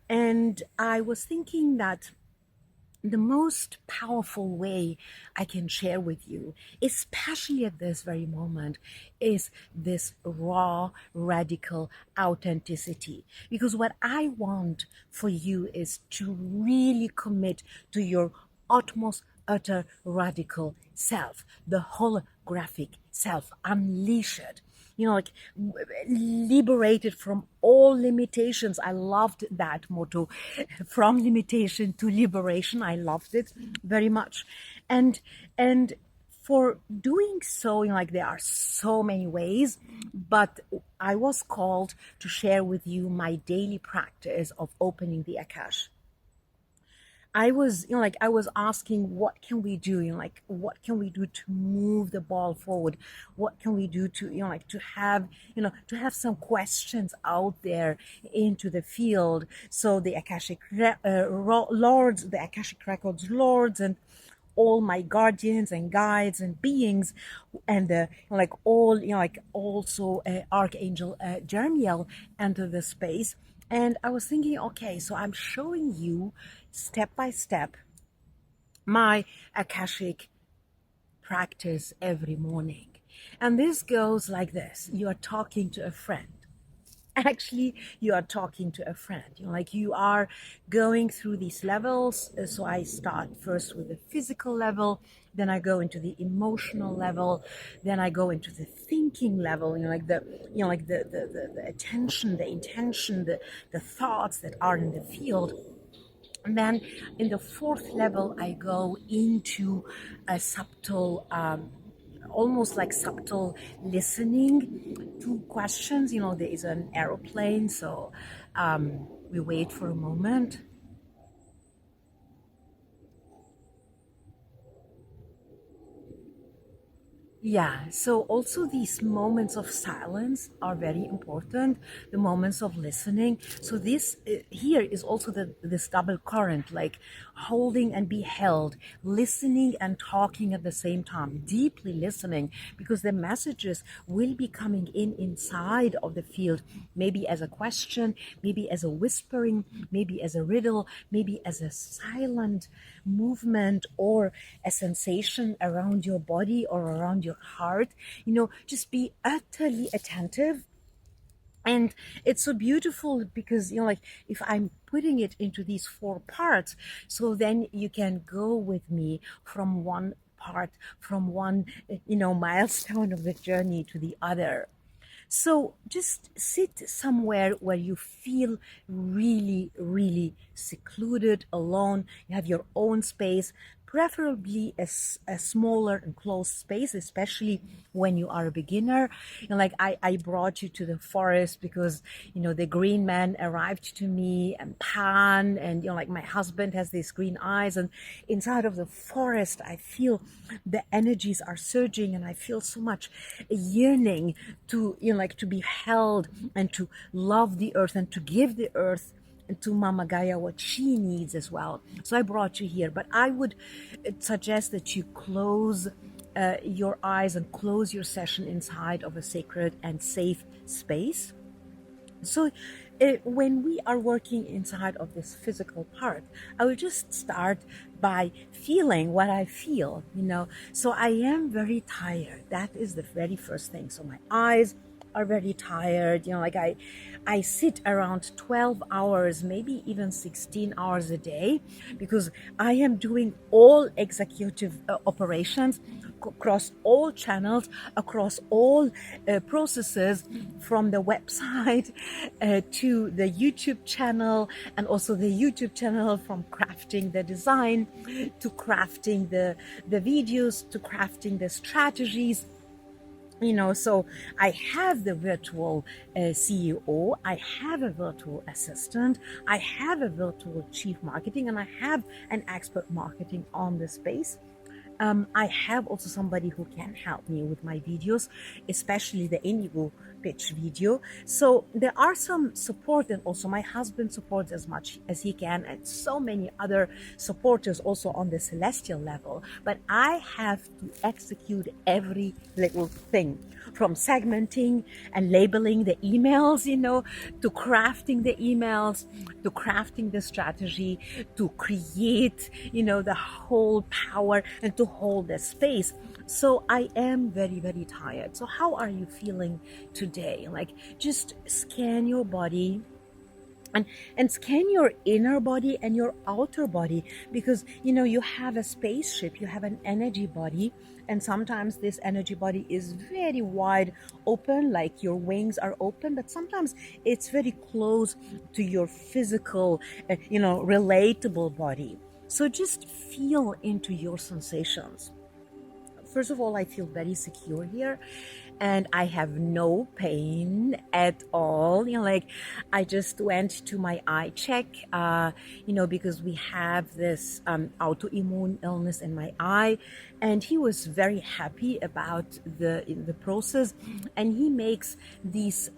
And I was thinking that the most powerful way I can share with you, especially at this very moment, is this raw, radical authenticity. Because what I want for you is to really commit to your utmost, utter, radical self, the holographic self. Unleash it, like liberated from all limitations. I loved that motto, from limitation to liberation. I loved it very much. And for doing so, like there are so many ways, but I was called to share with you my daily practice of opening the Akash. I was, I was asking, what can we do? What can we do to move the ball forward? What can we do to, to have, to have some questions out there into the field? So the Lords, the Akashic Records Lords, and all my guardians and guides and beings, and all, also Archangel Jeremiel enter the space. And I was thinking, okay, so I'm showing you step by step my Akashic practice every morning. And this goes like this: you are talking to a friend. Actually, you are talking to a friend. You are going through these levels. So I start first with the physical level, then I go into the emotional level, then I go into the thinking level, the attention, the intention, the thoughts that are in the field. And then in the fourth level, I go into a subtle, almost like subtle listening to questions. There is an aeroplane, so we wait for a moment. Yeah, so also these moments of silence are very important, the moments of listening. So this here is also this double current, like holding and be held, listening and talking at the same time, deeply listening, because the messages will be coming in inside of the field, maybe as a question, maybe as a whispering, maybe as a riddle, maybe as a silent movement or a sensation around your body or around your heart. Just be utterly attentive. And it's so beautiful because, if I'm putting it into these four parts, so then you can go with me from one part, from one, milestone of the journey to the other. So just sit somewhere where you feel really, really secluded, alone. You have your own space, preferably a smaller and closed space, especially when you are a beginner. I brought you to the forest because, the green man arrived to me, and Pan, and, my husband has these green eyes. And inside of the forest, I feel the energies are surging, and I feel so much yearning to, to be held and to love the earth and to give the earth and to Mama Gaia what she needs as well. So I brought you here, but I would suggest that you close your eyes and close your session inside of a sacred and safe space. So when we are working inside of this physical part, I will just start by feeling what I feel. So I am very tired. That is the very first thing. So my eyes are very tired. I sit around 12 hours, maybe even 16 hours a day, because I am doing all executive operations across all channels, across all processes, from the website to the YouTube channel, and also the YouTube channel, from crafting the design to crafting the videos to crafting the strategies. So I have the virtual CEO, I have a virtual assistant, I have a virtual chief marketing, and I have an expert marketing on the space. I have also somebody who can help me with my videos, especially the Indigo pitch video. So there are some support, and also my husband supports as much as he can, and so many other supporters also on the celestial level. But I have to execute every little thing, from segmenting and labeling the emails, to crafting the emails, to crafting the strategy, to create, the whole power, and to hold the space. So I am very, very tired. So how are you feeling today? Like, just scan your body, and scan your inner body and your outer body, because you have a spaceship, you have an energy body, and sometimes this energy body is very wide open, like your wings are open, but sometimes it's very close to your physical, relatable body. So just feel into your sensations. First of all, I feel very secure here, and I have no pain at all. Like, I just went to my eye check, because we have this autoimmune illness in my eye, and he was very happy about the process, and he makes these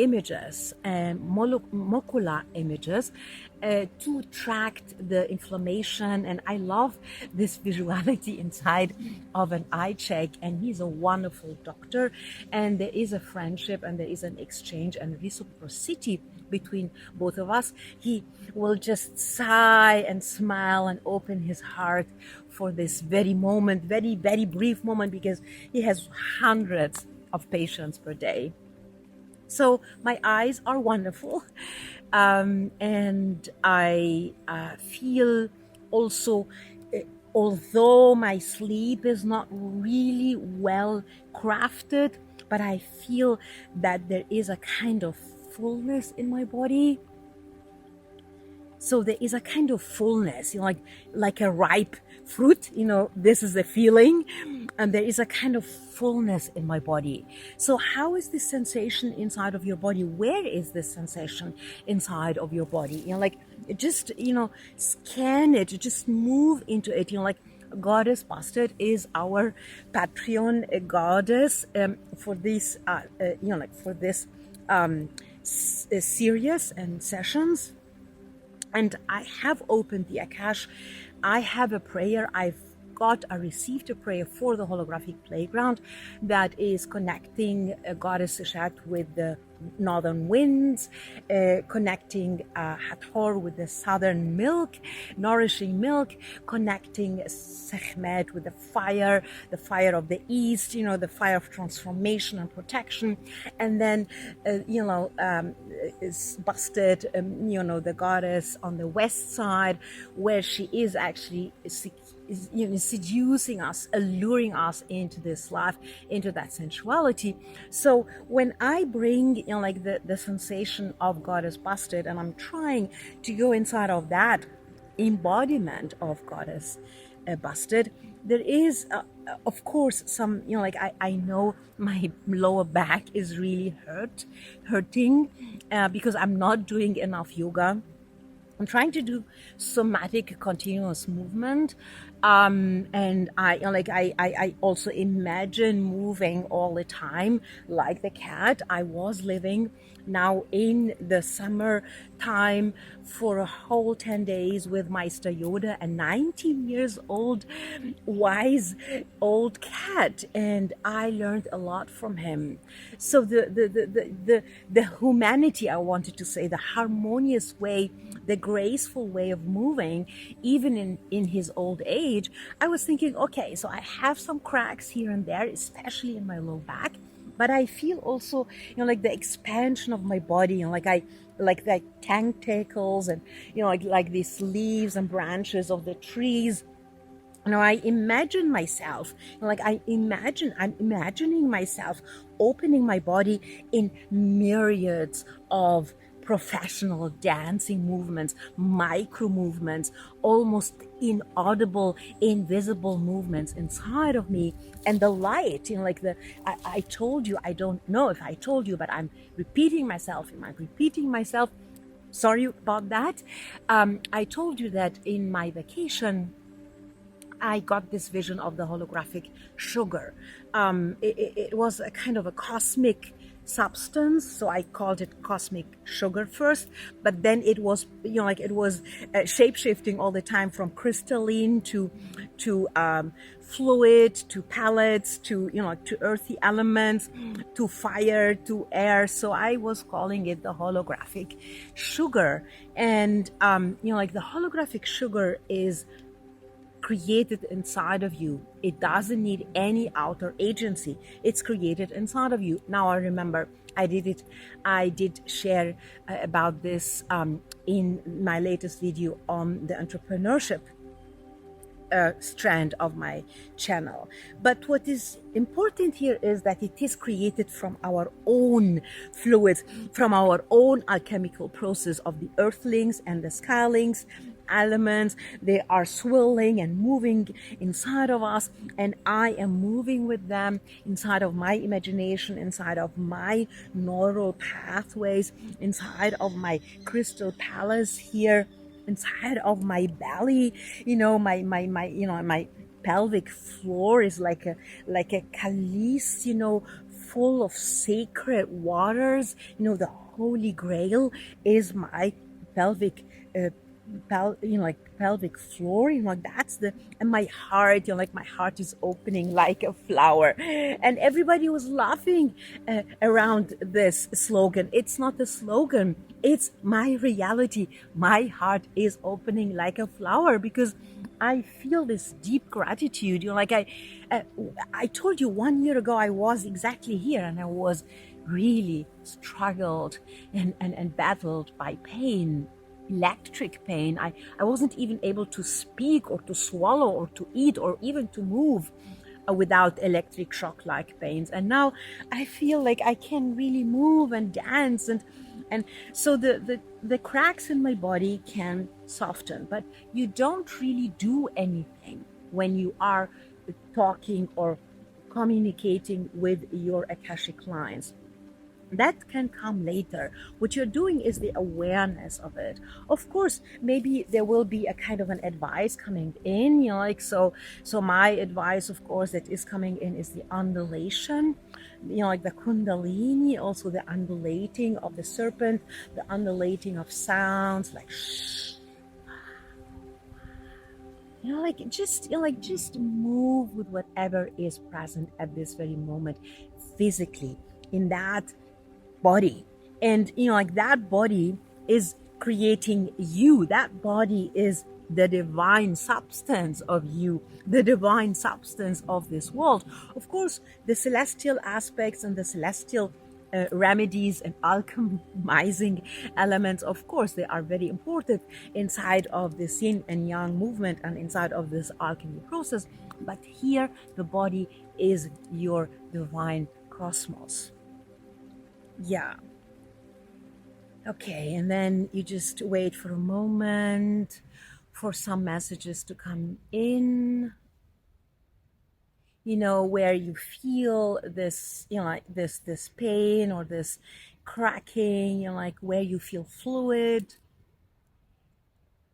images, molecular images, to track the inflammation. And I love this visuality inside of an eye check, and he's a wonderful doctor, and there is a friendship, and there is an exchange and reciprocity between both of us. He will just sigh and smile and open his heart for this very moment, very, very brief moment, because he has hundreds of patients per day. So my eyes are wonderful, and I feel also, although my sleep is not really well crafted, but I feel that there is a kind of fullness in my body. So there is a kind of fullness, like a ripe fruit, this is the feeling. And there is a kind of fullness in my body. So how is this sensation inside of your body? Where is this sensation inside of your body? Just, scan it, just move into it. Like, Goddess Busted is our Patreon goddess for this, for this series and sessions. And I have opened the Akash. I have a prayer. I received a prayer for the holographic playground that is connecting Goddess Shat with the northern winds, connecting Hathor with the southern milk, nourishing milk, connecting Sekhmet with the fire of the east, the fire of transformation and protection. And then, is Busted, the goddess on the west side, where she is actually seducing us, alluring us into this life, into that sensuality. So when I bring, the sensation of Goddess Busted, and I'm trying to go inside of that embodiment of Goddess Busted, there is, of course, some, I know my lower back is really hurting because I'm not doing enough yoga. I'm trying to do somatic continuous movement, and I also imagine moving all the time like the cat. I was living now in the summer time for a whole 10 days with Meister Yoda, a 19 years old wise old cat, and I learned a lot from him. So the humanity, I wanted to say, the harmonious way, the graceful way of moving, even in his old age. I was thinking, okay, so I have some cracks here and there, especially in my low back, but I feel also, like the expansion of my body, like the tentacles, and like these leaves and branches of the trees. I imagine myself, I'm imagining myself opening my body in myriads of professional dancing movements, micro movements, almost inaudible, invisible movements inside of me. And the light, I told you, I don't know if I told you, but I'm repeating myself. Am I repeating myself? Sorry about that. I told you that in my vacation, I got this vision of the holographic sugar. It was a kind of a cosmic substance, so I called it cosmic sugar first, but then it was, like it was shape shifting all the time, from crystalline to fluid, to pellets, to, like, to earthy elements, to fire, to air. So I was calling it the holographic sugar. And like, the holographic sugar is created inside of you. It doesn't need any outer agency. It's created inside of you. Now I remember I did share about this in my latest video on the entrepreneurship strand of my channel. But what is important here is that it is created from our own fluids, from our own alchemical process of the earthlings and the skylings elements. They are swirling and moving inside of us, and I am moving with them inside of my imagination, inside of my neural pathways, inside of my crystal palace here, inside of my belly. My pelvic floor is like a calice, full of sacred waters. The Holy Grail is my pelvic pelvic floor. That's the, and my heart, like, my heart is opening like a flower. And everybody was laughing around this slogan. It's not a slogan, it's my reality. My heart is opening like a flower, because I feel this deep gratitude. I told you 1 year ago I was exactly here, and I was really struggled and battled by pain, electric pain. I wasn't even able to speak or to swallow or to eat or even to move without electric shock like pains. And now I feel like I can really move and dance, and so the cracks in my body can soften. But you don't really do anything when you are talking or communicating with your Akashic lines. That can come later. What you're doing is the awareness of it. Of course, maybe there will be a kind of an advice coming in, so my advice, of course, that is coming in is the undulation, like the kundalini, also the undulating of the serpent, the undulating of sounds like shh. Just move with whatever is present at this very moment, physically, in that body. And that body is creating you. That body is the divine substance of you, the divine substance of this world. Of course, the celestial aspects and the celestial remedies and alchemizing elements, of course, they are very important inside of the yin and yang movement and inside of this alchemy process. But here, the body is your divine cosmos. Yeah. Okay, and then you just wait for a moment for some messages to come in, where you feel this, like this pain or this cracking, like where you feel fluid.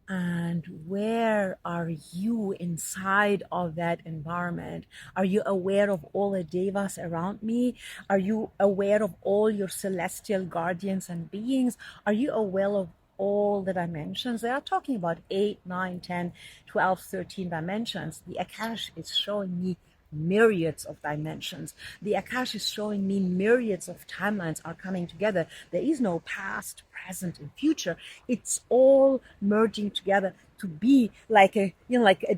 And where are you inside of that environment? Are you aware of all the devas around me? Are you aware of all your celestial guardians and beings? Are you aware of all the dimensions? They are talking about 8, 9, 10, 12, 13 dimensions. The Akash is showing me myriads of dimensions. The Akash is showing me myriads of timelines are coming together. There is no past, present, and future. It's all merging together to be like a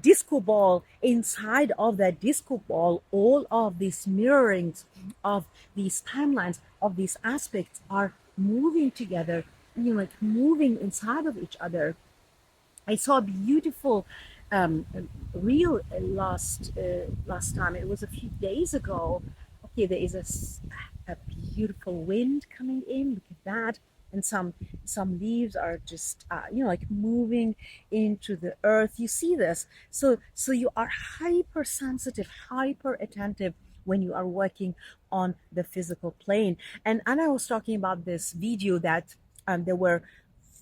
disco ball. Inside of that disco ball, all of these mirrorings of these timelines, of these aspects, are moving together, moving inside of each other. I saw a beautiful reel last time. It was a few days ago. Okay, there is a beautiful wind coming in. Look at that. And some leaves are just moving into the earth. You see this, so you are hypersensitive, hyper attentive when you are working on the physical plane. And I was talking about this video that there were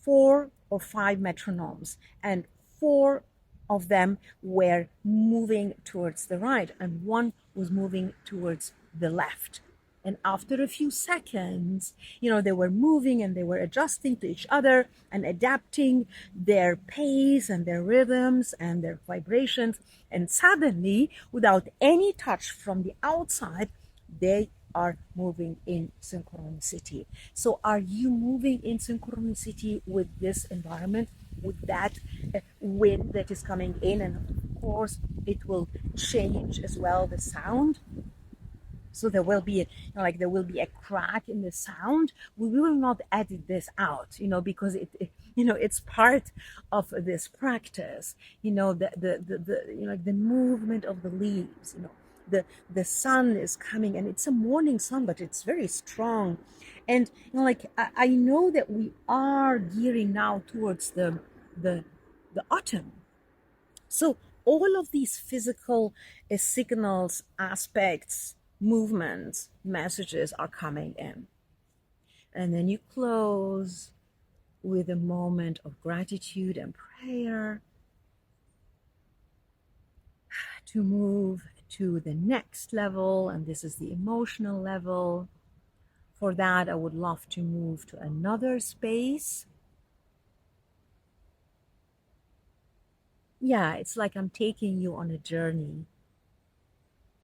4 or 5 metronomes, and 4 of them were moving towards the right and 1 was moving towards the left. And after a few seconds, they were moving and they were adjusting to each other and adapting their pace and their rhythms and their vibrations. And suddenly, without any touch from the outside, they are moving in synchronicity. So, are you moving in synchronicity with this environment, with that wind that is coming in? And of course, it will change as well the sound. So there will be there will be a crack in the sound. We will not edit this out, because it's part of this practice. The movement of the leaves. The sun is coming, and it's a morning sun, but it's very strong. And I know that we are gearing now towards the the autumn. So all of these physical signals, aspects, movements, messages are coming in. And then you close with a moment of gratitude and prayer to move to the next level. And this is the emotional level. For that, I would love to move to another space. Yeah, it's like I'm taking you on a journey